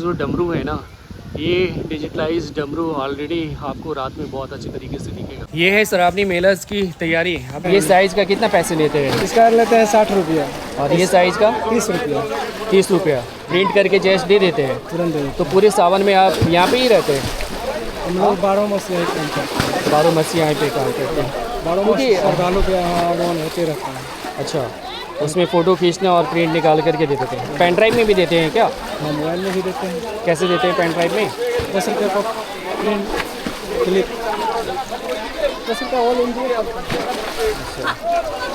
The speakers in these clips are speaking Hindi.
जो डमरू है ना, ये डिजिटलाइज डमरू ऑलरेडी आपको रात में बहुत अच्छे तरीके से दिखेगा। ये है सरावनी मेलर्स की तैयारी। अब ये साइज़ का कितना पैसे लेते हैं? इसका लेते हैं 60 रुपया और ये साइज़ का 30 रुपया। 30 रुपया प्रिंट करके जैसे दे देते हैं तुरंत दे। तो पूरे सावन में आप यहाँ पे ही रहते हैं? हम लोग 12 मास यहीं काम करते हैं। 12 मास यहाँ पे काम करते हैं 12 मास श्रद्धालु के यहाँ आगमन होते रहता है। अच्छा, उसमें फ़ोटो खींचना और प्रिंट निकाल करके दे देते हैं। पेन ड्राइव में भी देते हैं क्या? हाँ, मोबाइल में भी देते हैं। कैसे देते हैं पेन ड्राइव में? 10 रुपये का प्रिंट क्लिक, 10 रुपया ऑल इंडिया।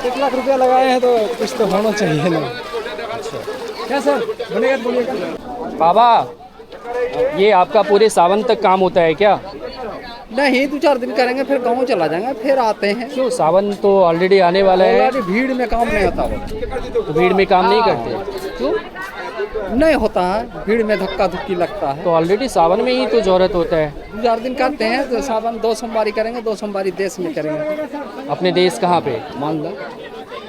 1 लाख रुपया लगाए हैं तो कुछ तो होना चाहिए ना। अच्छा, क्या सर बनेगा तो बोलिएगा। बाबा ये आपका पूरे सावन तक काम होता है क्या? नहीं, 2-4 दिन करेंगे फिर गाँव चला जाएंगे, फिर आते हैं। क्यों, सावन तो ऑलरेडी आने वाला है। ऑलरेडी भीड़ में काम नहीं होता वो। तो भीड़ में काम नहीं करते क्यों? नहीं होता है, भीड़ में धक्का धुक्की लगता है। तो ऑलरेडी सावन में ही तो जरूरत होता है। 2-4 दिन करते हैं तो सावन 2 सोमवारी करेंगे, 2 सोमवारी देश में करेंगे। अपने देश कहाँ पे? मान लो।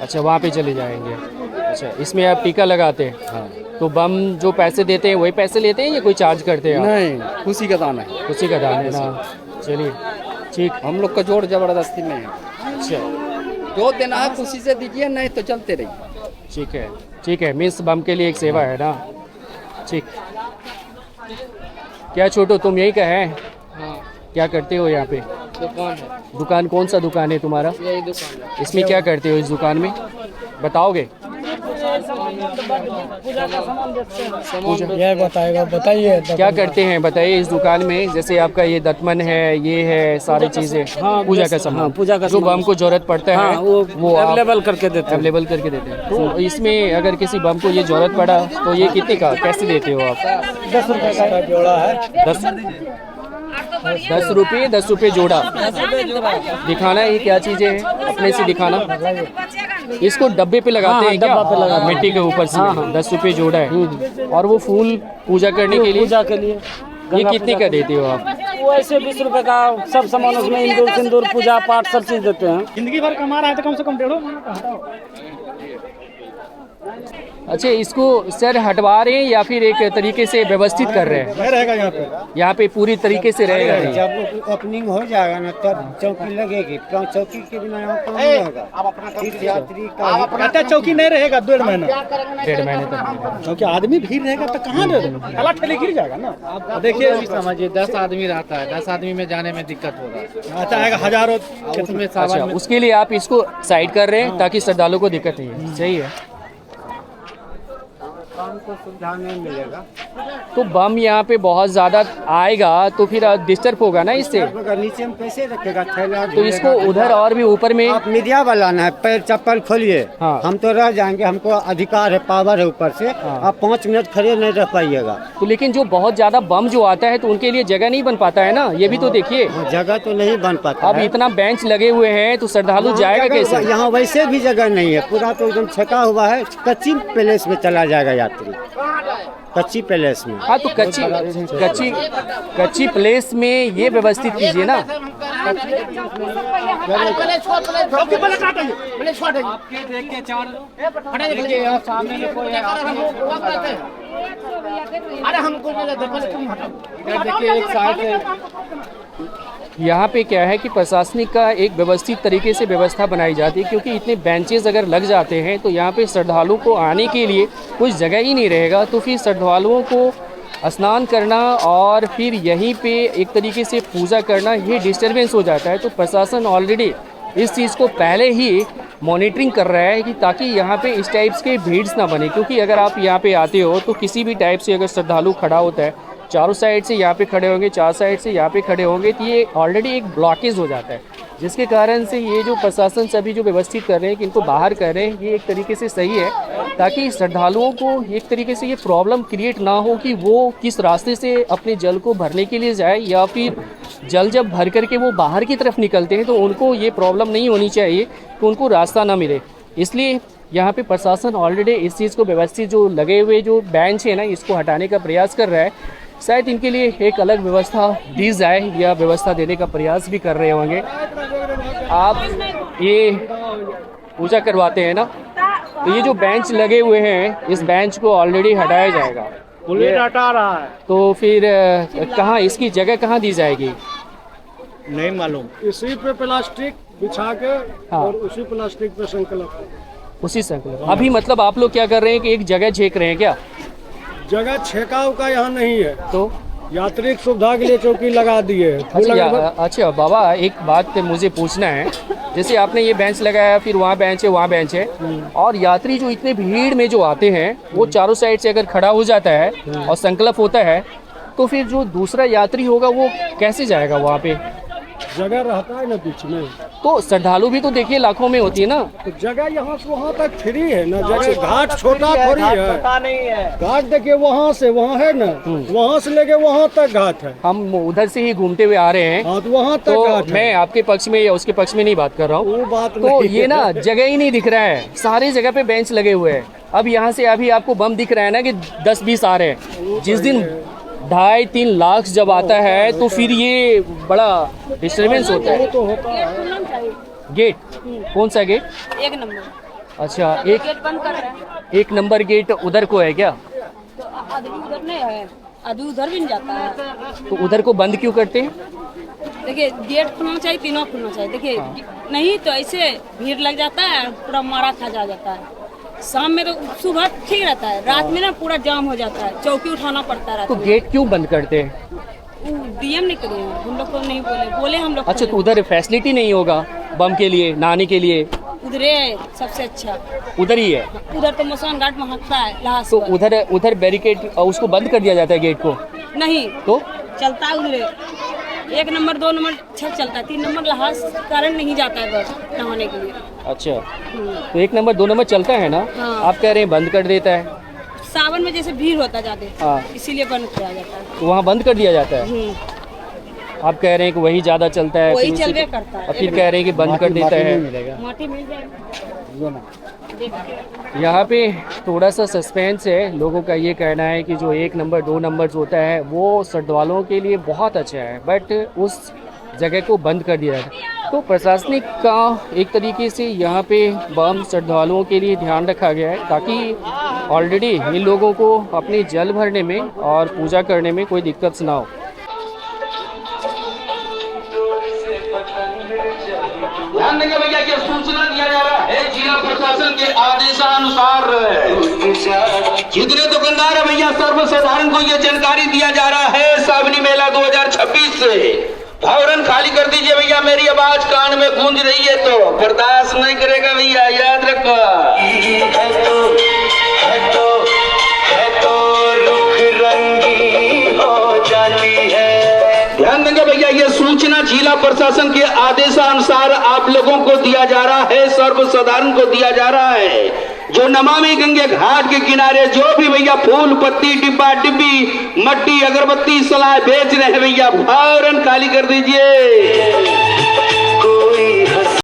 अच्छा, वहाँ पे चले जाएंगे। अच्छा, इसमें आप टीका लगाते हैं? हाँ। तो बम जो पैसे देते हैं वही पैसे लेते हैं या कोई चार्ज करते हैं? नहीं, खुशी का दान है। उसी का दान है ना। चलिए ठीक। हम लोग का जोर जबरदस्ती नहीं है। अच्छा, जो देना है खुशी से दीजिए, नहीं तो चलते रहिए। ठीक है ठीक है। मिस बम के लिए एक सेवा है ना। ठीक। क्या छोटू, तुम यही का है? हाँ, क्या करते हो यहाँ पे? दुकान है। दुकान कौन सा दुकान है तुम्हारा? यही दुकान है। इसमें क्या करते हो इस दुकान में, बताओगे? यह बताएगा, बताइए क्या करते हैं बताइए इस दुकान में? जैसे आपका ये दतमन है, ये है सारी चीजें। हाँ, पूजा का सामान। हाँ, पूजा का जो सामान। बम को जरूरत पड़ता है हाँ, वो अवेलेबल करके देते हैं। अवेलेबल करके देते हैं। तो इसमें अगर किसी बम को ये जरूरत पड़ा तो ये कितने का, कैसे देते हो आप? 10 रुपये का जोड़ा है। 10 रुपये 10 रुपये जोड़ा। दिखाना ये क्या चीज़ें है, अपने से दिखाना। इसको डब्बे पे लगाते हैं क्या? डब्बा पे लगाते हैं। मिट्टी के ऊपर से। 10 रुपये जोड़ा है। और वो फूल पूजा करने के लिए, पूजा के लिए ये कितने का देते हो आप? वो ऐसे 20 रुपये का सब सामान, उसमें इंदूर सिंदूर पूजा पाठ सब चीज़ देते हैं। जिंदगी भर कमा रहा है तो कम से कम 1.5 अच्छा, इसको सर हटवा रहे हैं या फिर एक तरीके से व्यवस्थित कर रहे हैं? रहेगा यहाँ पे। यहाँ पे पूरी तरीके से रहेगा ये? जब ओपनिंग हो जाएगा ना तब चौकी लगेगी। चौकी के बिना यहाँ काम नहीं होगा। तीर्थ यात्री का चौकी नहीं रहेगा 1.5 महीना। 1.5 महीने तक। क्योंकि आदमी भीड़ रहेगा तो कहाँ ठेला ठेले गिर जाएगा ना। देखिए समझिए 10 आदमी रहता है, 10 आदमी में जाने में दिक्कत होगा। अच्छा आएगा हजारों। उसमें अच्छा, सावन में उसके लिए आप इसको साइड कर रहे हैं ताकि श्रद्धालुओं को दिक्कत नहीं है। सही है। काम को सुविधा नहीं मिलेगा। तो बम यहाँ पे बहुत ज़्यादा आएगा तो फिर डिस्टर्ब होगा ना इससे। नीचे में कैसे रखेगा थैला? तो इसको उधर और भी ऊपर में। आप मीडिया वाला ना है, पैर चप्पल खोलिए। हाँ। हम तो रह जाएंगे, हमको अधिकार है, पावर है ऊपर से। हाँ। आप 5 मिनट खड़े नहीं रह पाइएगा। तो लेकिन जो बहुत ज़्यादा बम जो आता है तो उनके लिए जगह नहीं बन पाता है ना, ये भी तो देखिए। जगह तो नहीं बन पाता अब है। इतना बेंच लगे हुए हैं तो श्रद्धालु जाएगा कैसे? यहाँ वैसे भी जगह नहीं है, पूरा तो एकदम छका हुआ है। कच्ची पैलेस में चला जाएगा यात्री, कच्ची पैलेस में। हाँ, तो कच्ची प्लेस में ये व्यवस्थित कीजिए ना। यहाँ पे क्या है कि प्रशासनिक का एक व्यवस्थित तरीके से व्यवस्था बनाई जाती है, क्योंकि इतने बेंचेस अगर लग जाते हैं तो यहाँ पे श्रद्धालुओं को आने के लिए कुछ जगह ही नहीं रहेगा। तो फिर श्रद्धालुओं को स्नान करना और फिर यहीं पे एक तरीके से पूजा करना, ये डिस्टर्बेंस हो जाता है। तो प्रशासन ऑलरेडी इस चीज़ को पहले ही मॉनिटरिंग कर रहा है कि ताकि यहाँ पे इस टाइप्स के भीड़ ना बने। क्योंकि अगर आप यहाँ पे आते हो तो किसी भी टाइप से अगर श्रद्धालु खड़ा होता है, चारों साइड से यहाँ पे खड़े होंगे, 4 साइड से यहाँ पे खड़े होंगे, तो ये ऑलरेडी एक ब्लॉकेज हो जाता है, जिसके कारण से ये जो प्रशासन सभी जो व्यवस्थित कर रहे हैं कि इनको बाहर कर रहे हैं, ये एक तरीके से सही है, ताकि श्रद्धालुओं को एक तरीके से ये प्रॉब्लम क्रिएट ना हो कि वो किस रास्ते से अपने जल को भरने के लिए जाए, या फिर जल जब भर करके वो बाहर की तरफ निकलते हैं तो उनको ये प्रॉब्लम नहीं होनी चाहिए कि उनको रास्ता ना मिले। इसलिए यहाँ पे प्रशासन ऑलरेडी इस चीज़ को व्यवस्थित, जो लगे हुए जो बेंच है ना, इसको हटाने का प्रयास कर रहा है। शायद इनके लिए एक अलग व्यवस्था दी जाए या व्यवस्था देने का प्रयास भी कर रहे होंगे। आप ये पूजा करवाते हैं ना, तो ये जो बेंच लगे हुए हैं, इस बेंच को ऑलरेडी हटाया जाएगा। बुलेट हटा रहा है। तो फिर कहाँ इसकी जगह कहाँ दी जाएगी? नहीं मालूम। इसी पे प्लास्टिक बिछा के हाँ। और उसी प्लास्टिक पे संकल्प। उसी संकल्प अभी मतलब आप लोग क्या कर रहे हैं कि एक जगह छेक रहे हैं क्या? जगह छेकाव का यहाँ नहीं है, तो यात्री की सुविधा के लिए चौकी लगा दिए है। अच्छा बाबा, एक बात मुझे पूछना है, जैसे आपने ये बेंच लगाया, फिर वहाँ बेंच है, वहाँ बेंच है, और यात्री जो इतने भीड़ में जो आते हैं वो चारों साइड से अगर खड़ा हो जाता है और संकल्प होता है, तो फिर जो दूसरा यात्री होगा वो कैसे जाएगा वहाँ पे? जगह रहता है ना बीच में, तो श्रद्धालु भी तो देखिए लाखों में होती है ना। तो जगह यहाँ से वहाँ तक फ्री है ना, जगह घाट छोटा थोड़ी है, घाट देखिए वहाँ से वहाँ है ना, वहाँ से लेके वहाँ तक घाट है। हम उधर से ही घूमते हुए आ रहे हैं, हाँ तो वहाँ तक तो घाट है। मैं आपके पक्ष में या उसके पक्ष में नहीं बात कर रहा हूँ, वो बात तो नहीं ये ना जगह ही नहीं दिख रहा है, सारी जगह पे बेंच लगे हुए हैं। अब यहाँ से अभी आपको बम दिख रहा है ना कि 10-20 आ रहे हैं, जिस दिन 2.5-3 लाख जब आता है तो फिर ये बड़ा डिस्टर्बेंस होता है। तो होता है। गेट कौन सा गेट? 1 नंबर अच्छा, गेट बंद कर रहे हैं। 1 नंबर गेट उधर को है क्या? तो आदमी उधर नहीं है, आदमी उधर भी नहीं जाता है। तो उधर को बंद क्यों करते हैं? देखिए गेट खुलना चाहिए, तीनों खुलना चाहिए। देखिए नहीं तो ऐसे भीड़ लग जाता है, पूरा मारा खा जाता है। शाम में तो सुबह ठीक रहता है, रात में ना पूरा जाम हो जाता है, चौकी उठाना पड़ता है रात तो में। गेट क्यों बंद करते हैं? डीएम नहीं करे, हम लोग को नहीं बोले हम लोग। अच्छा, तो उधर फैसिलिटी नहीं होगा बम के लिए, नहाने के लिए? उधरे सबसे अच्छा उधर ही है। उधर तो मसान घाट महकता है लास्ट तो उधर बैरिकेड उसको बंद कर दिया जाता है गेट को? नहीं तो चलता है उधरे। 1 नंबर 2 नंबर छत चलता है, 3 नंबर लहास कारण नहीं जाता है बस नहाने के लिए। अच्छा, तो 1 नंबर 2 नंबर चलता है ना? हाँ। आप कह रहे हैं बंद कर देता है? सावन में जैसे भीड़ होता ज्यादा, हाँ। इसीलिए बंद किया जाता है। तो वहाँ बंद कर दिया जाता है। आप कह रहे हैं कि वही ज़्यादा चलता है, वही फिर उसी चलबे को- करता है। और फिर कह रहे हैं कि बंद कर देता है। माटी मिल जाएगी। यहाँ पे थोड़ा सा सस्पेंस है, लोगों का ये कहना है कि जो 1 नंबर 2 नंबर जो होता है वो श्रद्धालुओं के लिए बहुत अच्छा है, बट उस जगह को बंद कर दिया जाता है। तो प्रशासनिक का एक तरीके से यहाँ पे बम श्रद्धालुओं के लिए ध्यान रखा गया है, ताकि ऑलरेडी इन लोगों को अपने जल भरने में और पूजा करने में कोई दिक्कत ना हो। ध्यान देंगे भैया, ये सूचना दिया जा रहा है जिला प्रशासन के आदेशानुसार जितने दुकानदार है भैया, सर्वसाधारण को ये जानकारी दिया जा रहा है, सावनी मेला 2026 से फौरन खाली कर दीजिए भैया। मेरी आवाज कान में गूंज रही है तो बर्दाश्त नहीं करेगा भैया, याद रखो। ध्यान देंगे भैया, ये सूचना जिला प्रशासन के आदेशानुसार आप लोगों को दिया जा रहा है, सर्वसाधारण को दिया जा रहा है। जो नमामि गंगे घाट के किनारे जो भी भैया फूल पत्ती डिब्बा डिब्बी मट्टी अगरबत्ती सलाह बेच रहे हैं भैया, फौरन खाली कर दीजिए।